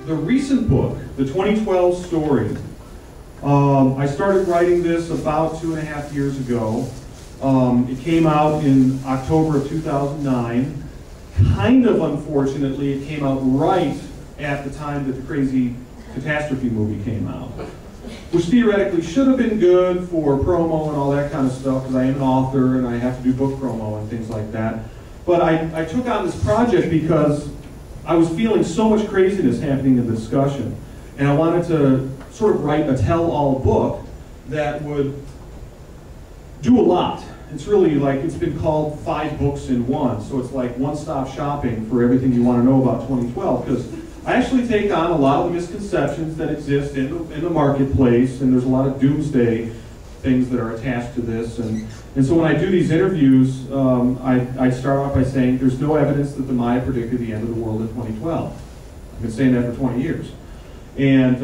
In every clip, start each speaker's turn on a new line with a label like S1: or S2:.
S1: the recent book, the 2012 story, I started writing this about 2.5 years ago. It came out in October of 2009. Kind of unfortunately, it came out right at the time that the Crazy Catastrophe movie came out, which theoretically should have been good for promo and all that kind of stuff, because I am an author and I have to do book promo and things like that. But I took on this project because I was feeling so much craziness happening in the discussion, and I wanted to sort of write a tell-all book that would do a lot. It's really like, it's been called 5 books in one, so it's like one-stop shopping for everything you want to know about 2012, because I actually take on a lot of the misconceptions that exist in the marketplace, and there's a lot of doomsday things that are attached to this, and so when I do these interviews, I start off by saying there's no evidence that the Maya predicted the end of the world in 2012. I've been saying that for 20 years. And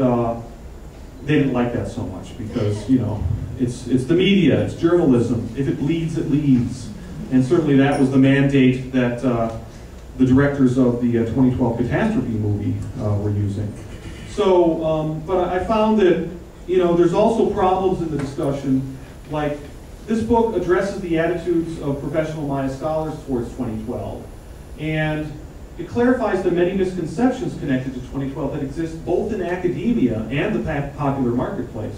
S1: they didn't like that so much because, you know, it's the media, it's journalism. If it bleeds, it leads. And certainly that was the mandate that the directors of the 2012 Catastrophe movie were using. So, but I found that, you know, there's also problems in the discussion, like this book addresses the attitudes of professional Maya scholars towards 2012. And it clarifies the many misconceptions connected to 2012 that exist both in academia and the popular marketplace.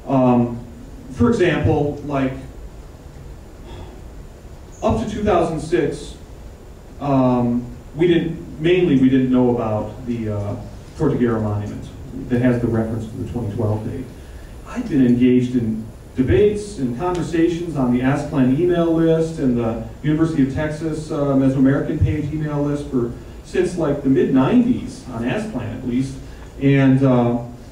S1: For example, like, up to 2006, we didn't know about the Tortuguero monument that has the reference to the 2012 date. I'd been engaged in debates and conversations on the ASCLAN email list and the University of Texas Mesoamerican page email list since like the mid-90s, on ASCLAN at least. And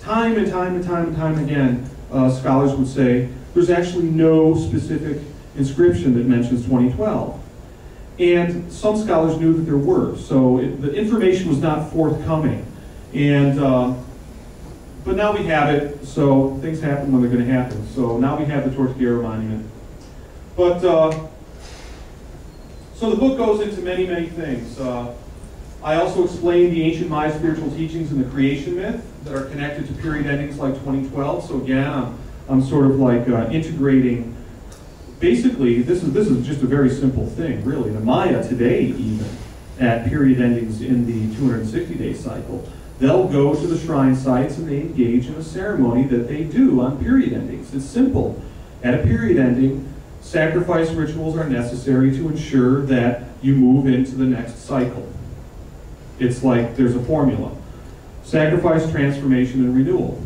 S1: time and time again, scholars would say, there's actually no specific inscription that mentions 2012. And some scholars knew that there were, so the information was not forthcoming. And but now we have it, so things happen when they're going to happen. So now we have the Tortuguero monument. But, so the book goes into many, many things. I also explain the ancient Maya spiritual teachings in the creation myth that are connected to period endings like 2012. So again, I'm sort of like integrating, basically, this is just a very simple thing, really. The Maya today, even, at period endings in the 260-day cycle, they'll go to the shrine sites and they engage in a ceremony that they do on period endings. It's simple. At a period ending, sacrifice rituals are necessary to ensure that you move into the next cycle. It's like there's a formula. Sacrifice, transformation, and renewal.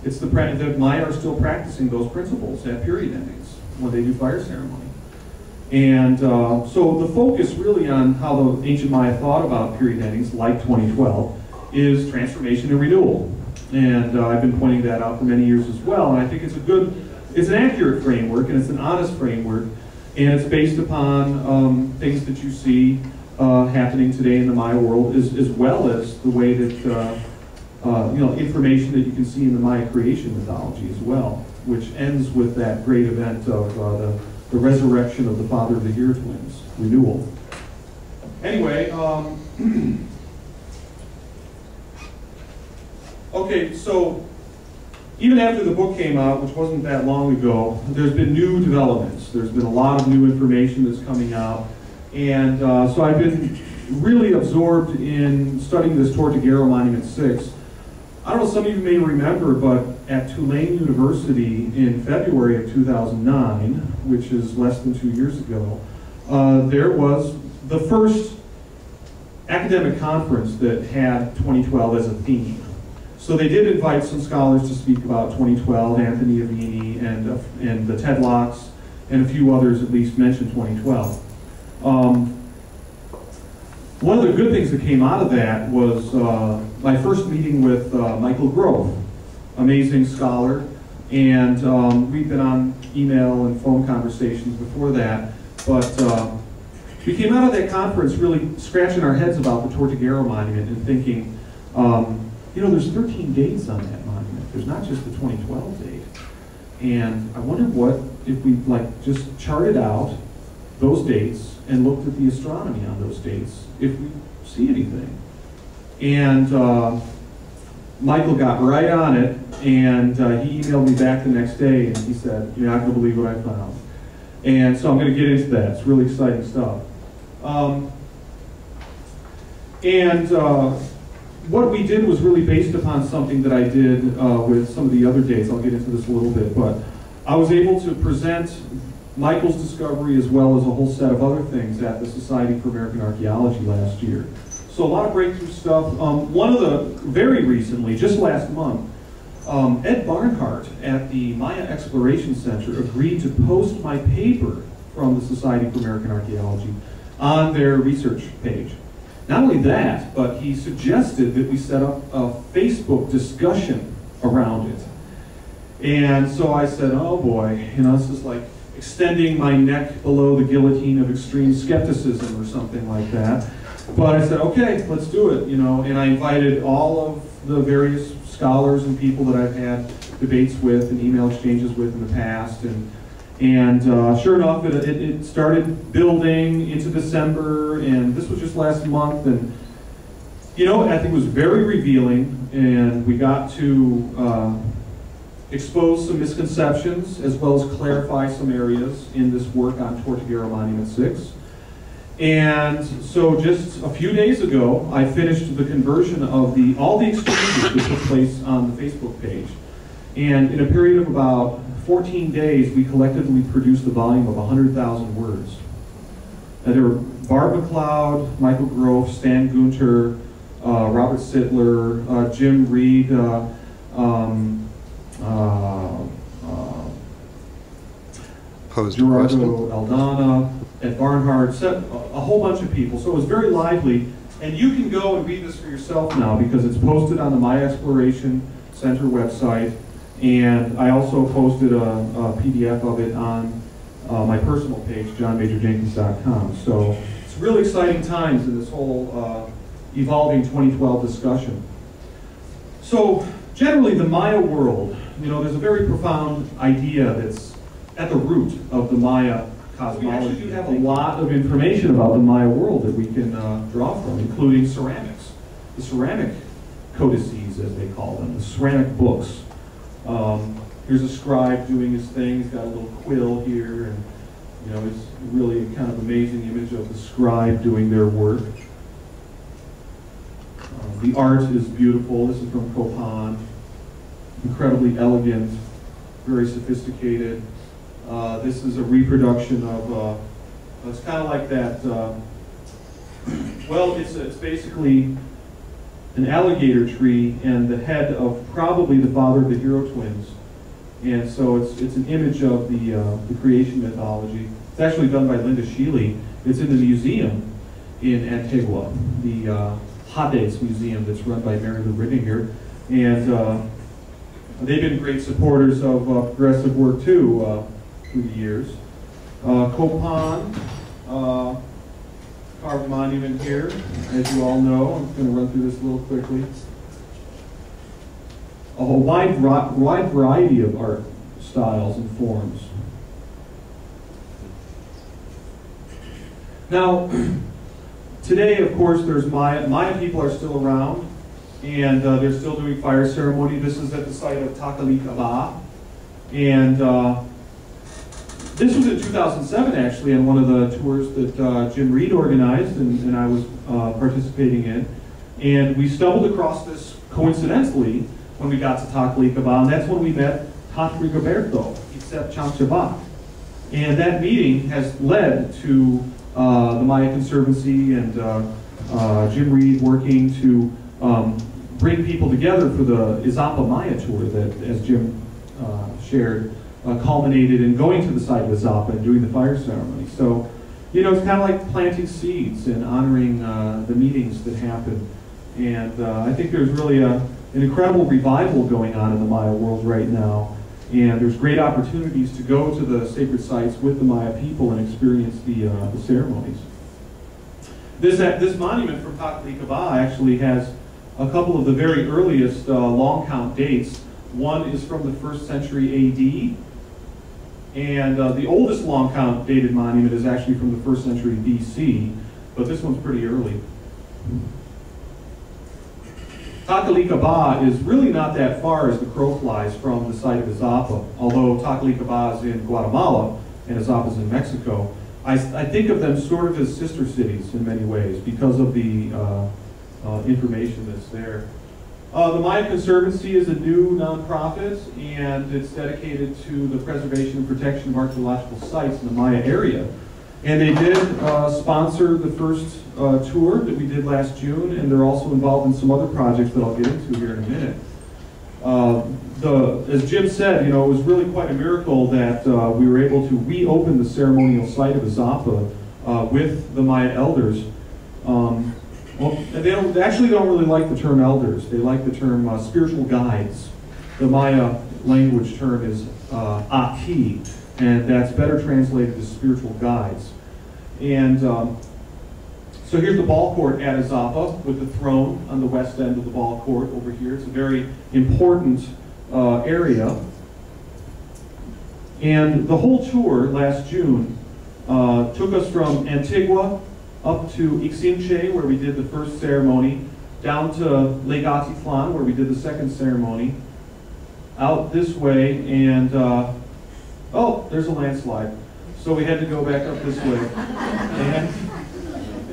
S1: It's the Maya are still practicing those principles at period endings when they do fire ceremony. And so the focus really on how the ancient Maya thought about period endings, like 2012, is transformation and renewal. And I've been pointing that out for many years as well, and I think it's an accurate framework, and it's an honest framework, and it's based upon things that you see happening today in the Maya world, as well as the way that, you know, information that you can see in the Maya creation mythology as well, which ends with that great event of the resurrection of the father of the year twins, renewal. Anyway, okay, so even after the book came out, which wasn't that long ago, there's been new developments. There's been a lot of new information that's coming out. And so I've been really absorbed in studying this Tortuguero Monument 6. I don't know, some of you may remember, but at Tulane University in February of 2009, which is less than 2 years ago, there was the first academic conference that had 2012 as a theme. So they did invite some scholars to speak about 2012, Anthony Avini and the Ted Locks, and a few others at least mentioned 2012. One of the good things that came out of that was my first meeting with Michael Grove, amazing scholar, and we've been on email and phone conversations before that, but we came out of that conference really scratching our heads about the Tortuguero Monument and thinking, you know, there's 13 dates on that monument. There's not just the 2012 date. And I wonder what if we like just charted out those dates and looked at the astronomy on those dates, if we see anything. And Michael got right on it, and he emailed me back the next day, and he said, "You're not going to believe what I found." And so I'm going to get into that. It's really exciting stuff. What we did was really based upon something that I did with some of the other dates. I'll get into this a little bit, but I was able to present Michael's discovery as well as a whole set of other things at the Society for American Archaeology last year. So a lot of breakthrough stuff. One of the, very recently, just last month, Ed Barnhart at the Maya Exploration Center agreed to post my paper from the Society for American Archaeology on their research page. Not only that, but he suggested that we set up a Facebook discussion around it. And so I said, oh boy, you know, this is like extending my neck below the guillotine of extreme skepticism or something like that. But I said, okay, let's do it, you know, and I invited all of the various scholars and people that I've had debates with and email exchanges with in the past, and sure enough, it started building into December, and this was just last month, and you know, I think it was very revealing, and we got to expose some misconceptions as well as clarify some areas in this work on Tortuguero Monument 6. And so just a few days ago, I finished the conversion of all the exchanges that took place on the Facebook page. And in a period of about 14 days, we collectively produced a volume of 100,000 words. And there were Barb McLeod, Michael Grove, Stan Gunter, Robert Sittler, Jim Reed, Gerardo Aldana, Ed Barnhart, a whole bunch of people. So it was very lively. And you can go and read this for yourself now because it's posted on the Maya Exploration Center website. And I also posted a PDF of it on my personal page, johnmajorjenkins.com. So it's really exciting times in this whole evolving 2012 discussion. So generally the Maya world, you know, there's a very profound idea that's at the root of the Maya cosmology. We actually do have a lot of information about the Maya world that we can draw from, including ceramics. The ceramic codices, as they call them, the ceramic books. Here's a scribe doing his thing. He's got a little quill here, and you know, it's really a kind of amazing image of the scribe doing their work. The art is beautiful. This is from Copan. Incredibly elegant, very sophisticated. This is a reproduction of, it's kind of like that, well, it's basically an alligator tree and the head of probably the father of the hero twins. And so it's an image of the creation mythology. It's actually done by Linda Sheely. It's in the museum in Antigua, the Hades Museum that's run by Mary Lou Rittinger. And they've been great supporters of progressive work too through the years. Copan, carved monument here, as you all know. I'm going to run through this a little quickly. A wide variety of art styles and forms. Now, today, of course, there's Maya people are still around, and they're still doing fire ceremony. This is at the site of Takalikaba, and this was in 2007, actually, on one of the tours that Jim Reed organized and I was participating in. And we stumbled across this coincidentally when we got to Takalikaba, and that's when we met Tante Rigoberto, except Chamchabak. And that meeting has led to the Maya Conservancy and Jim Reed working to bring people together for the Izapa Maya tour that, as Jim shared, culminated in going to the site of Izapa and doing the fire ceremony. So, you know, it's kind of like planting seeds and honoring the meetings that happen. And I think there's really an incredible revival going on in the Maya world right now. And there's great opportunities to go to the sacred sites with the Maya people and experience the ceremonies. This monument from Takalikaba actually has a couple of the very earliest long count dates. One is from the 1st century AD, and the oldest long count dated monument is actually from the 1st century BC, but this one's pretty early. Takalikaba is really not that far as the crow flies from the site of Izapa, although Takalikaba is in Guatemala and Izapa is in Mexico. I think of them sort of as sister cities in many ways because of the information that's there. The Maya Conservancy is a new nonprofit, and it's dedicated to the preservation and protection of archaeological sites in the Maya area. And they did sponsor the first tour that we did last June, and they're also involved in some other projects that I'll get into here in a minute. As Jim said, you know, it was really quite a miracle that we were able to reopen the ceremonial site of Izapa with the Maya elders. Well, they actually don't really like the term elders. They like the term spiritual guides. The Maya language term is Aki, and that's better translated as spiritual guides. And so here's the ball court at Izapa with the throne on the west end of the ball court over here. It's a very important area. And the whole tour last June took us from Antigua up to Ixinche, where we did the first ceremony, down to Lake Atitlan, where we did the second ceremony, out this way, and oh, there's a landslide. So we had to go back up this way.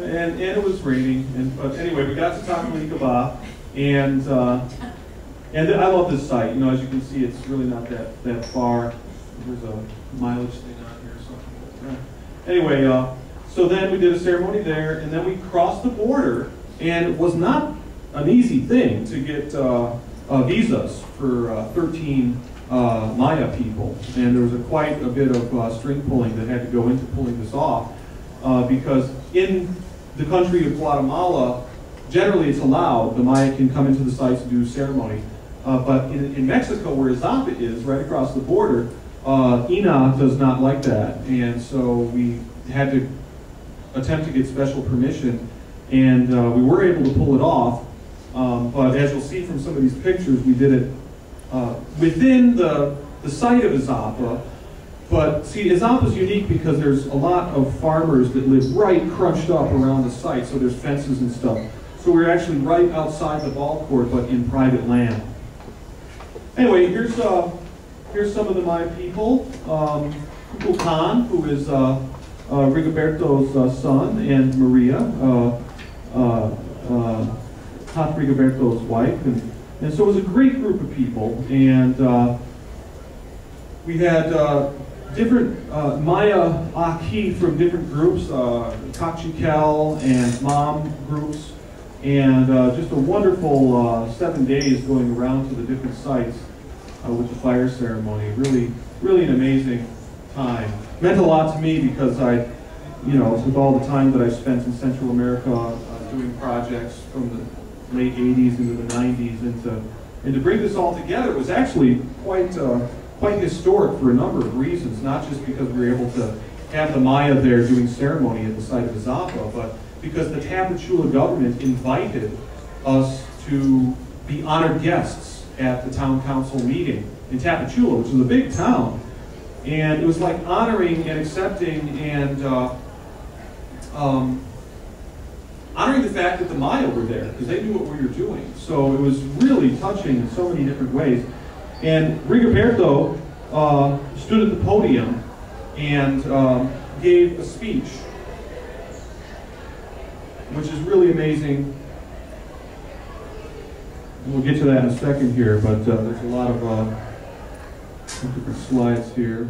S1: And it was raining. But anyway, we got to Takalikaba, and I love this site. You know, as you can see, it's really not that far. There's a mileage thing on here or something like that. Anyway, so then we did a ceremony there, and then we crossed the border, and it was not an easy thing to get visas for 13 Maya people, and there was quite a bit of string pulling that had to go into pulling this off, because in the country of Guatemala, generally it's allowed. The Maya can come into the sites and do ceremony, but in Mexico, where Izapa is, right across the border, INA does not like that, and so we had to attempt to get special permission, and we were able to pull it off, but as you'll see from some of these pictures, we did it within the site of Izapa. But see, Izapa is unique because there's a lot of farmers that live right crunched up around the site, so there's fences and stuff. So we're actually right outside the ball court, but in private land. Anyway, here's some of the Maya people. Kukulkan, who is Rigoberto's son, and Maria, Hot Rigoberto's wife, and so it was a great group of people, and we had different Maya Aki from different groups, Kachikel and Mom groups, and just a wonderful 7 days going around to the different sites with the fire ceremony. Really an amazing time. Meant a lot to me because with all the time that I spent in Central America doing projects from the late 80s into the 90s, and to bring this all together was actually quite historic for a number of reasons, not just because we were able to have the Maya there doing ceremony at the site of Izapa, but because the Tapachula government invited us to be honored guests at the town council meeting in Tapachula, which is a big town. And it was like honoring and accepting and honoring the fact that the Maya were there, because they knew what we were doing. So it was really touching in so many different ways. And Rigoberto stood at the podium and gave a speech, which is really amazing. We'll get to that in a second here, but there's a lot of different slides here.